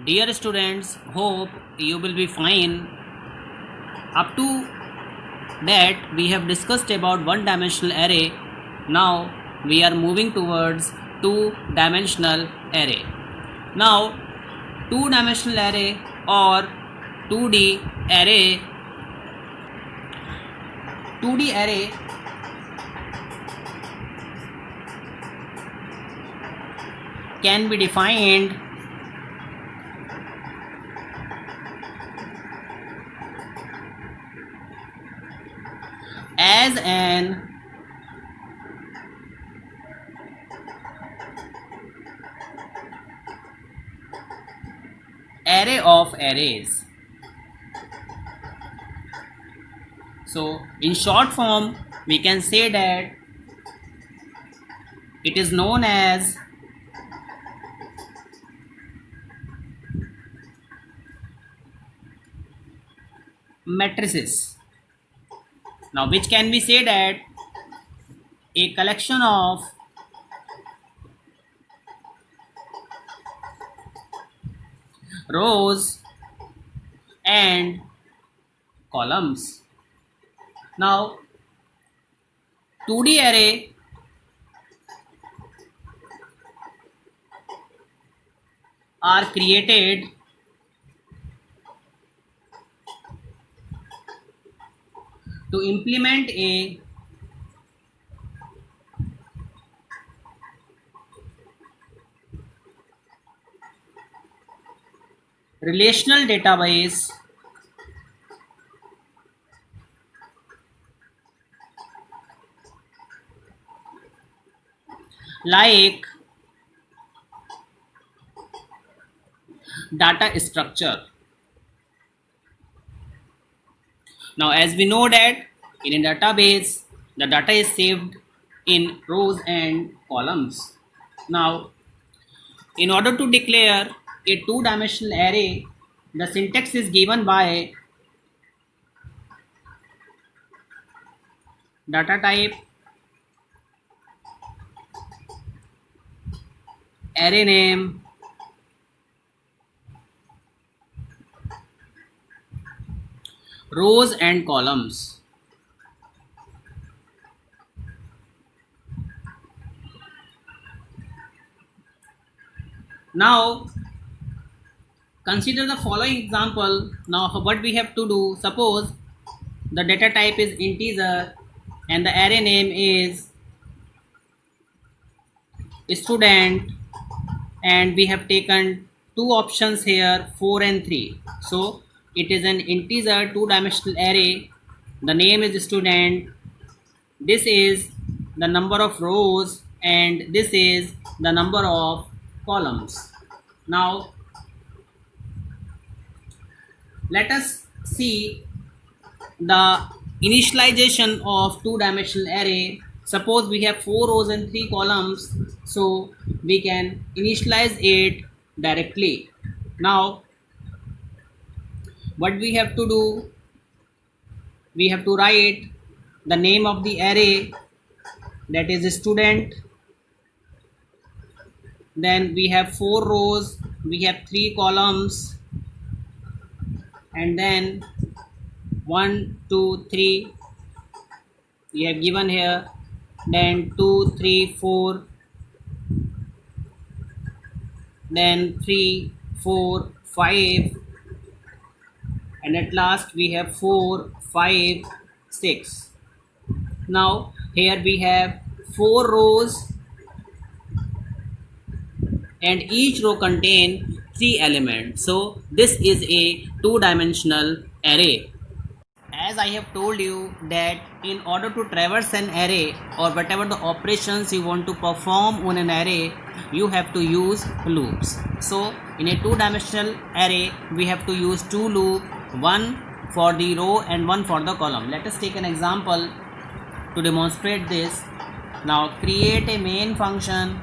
Dear students, hope you will be fine. Up to that, we have discussed about one-dimensional array. Now we are moving towards two-dimensional array. Now, two-dimensional array or 2D array. 2D array can be defined as an array of arrays. So in short form we can say that it is known as matrices. Now which can be said that a collection of rows and columns. Now 2D array are created to implement a relational database like data structure. Now as we know that in a database the data is saved in rows and columns. Now in order to declare a two-dimensional array, the syntax is given by data type, array name, rows and columns. Now consider the following example. Now what we have to do, suppose the data type is integer and the array name is student, and we have taken two options here, 4 and 3. So it is an integer two-dimensional array. The name is student, this is the number of rows, and this is the number of columns. Now let us see the initialization of two-dimensional array. Suppose we have 4 rows and 3 columns, so we can initialize it directly. Now what we have to do, we have to write the name of the array, that is student. Then we have 4 rows, we have 3 columns, and then 1 2 3 we have given here, then 2 3 4, then 3 4 5, and at last we have 4 5 6. Now here we have 4 rows and each row contain 3 elements. So this is a two-dimensional array. As I have told you that in order to traverse an array or whatever the operations you want to perform on an array, you have to use loops. So in a two-dimensional array we have to use 2 loops, one for the row and one for the column. Let us take an example to demonstrate this. Now create a main function.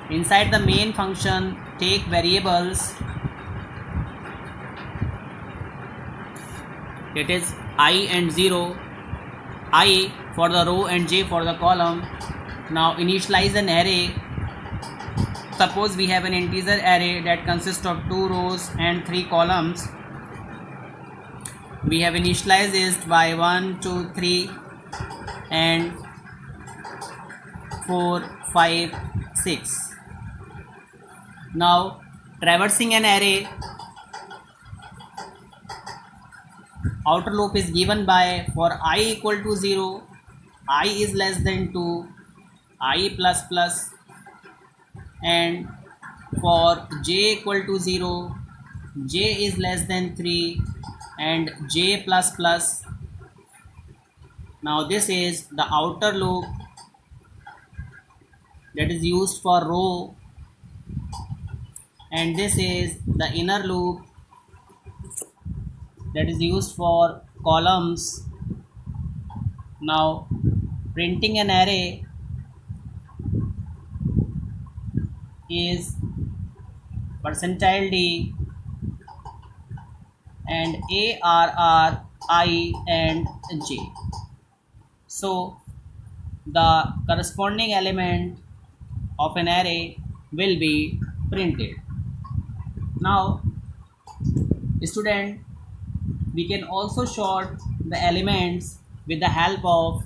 Inside the main function take variables, it is I and 0, I for the row and j for the column. Now initialize an array suppose we have an integer array that consists of 2 rows and 3 columns. We have initialized it by 1, 2, 3 and 4, 5, 6. Now traversing an array, outer loop is given by for I equal to 0, I is less than 2, I plus plus, and for j equal to 0, j is less than 3 and j plus plus. Now this is the outer loop that is used for row, and this is the inner loop that is used for columns. Now printing an array is %d and arr I and j. So the corresponding element of an array will be printed. Now student, we can also sort the elements with the help of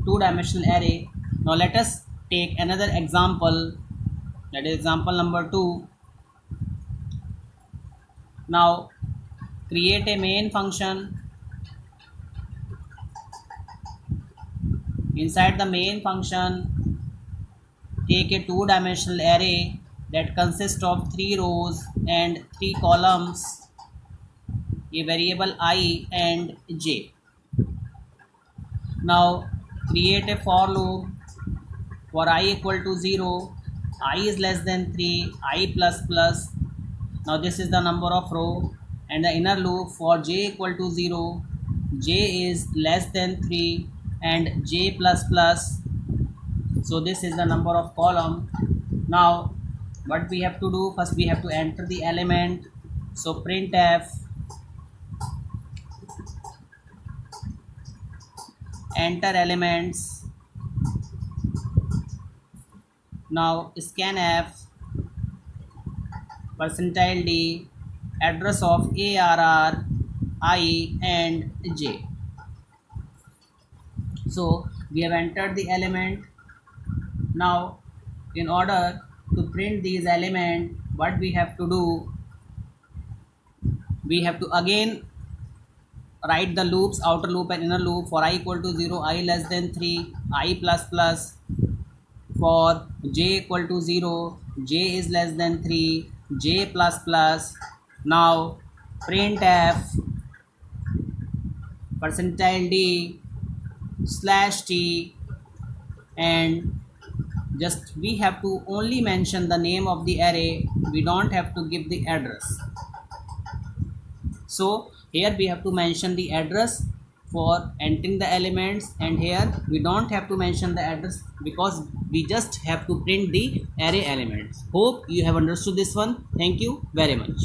two-dimensional array. Now let us take another example, that is example number 2. Now create a main function. Inside the main function, take a two-dimensional array that consists of 3 rows and 3 columns, a variable I and j. Now create a for loop for I equal to 0, I is less than 3, I plus plus. Now this is the number of row, and the inner loop for j equal to 0, j is less than 3 and j plus plus. So this is the number of column. Now what we have to do, first we have to enter the element. So printf enter elements. Now scanf %d address of arr I and j. So we have entered the element. Now in order to print these elements, what we have to do, we have to again write the loops, outer loop and inner loop. For I equal to 0, I less than 3, I plus plus. For j equal to 0, j is less than 3, j plus plus. Now printf %d /t, and just we have to only mention the name of the array, we don't have to give the address. So here we have to mention the address for entering the elements, and here we don't have to mention the address because we just have to print the array elements. Hope you have understood this one. Thank you very much.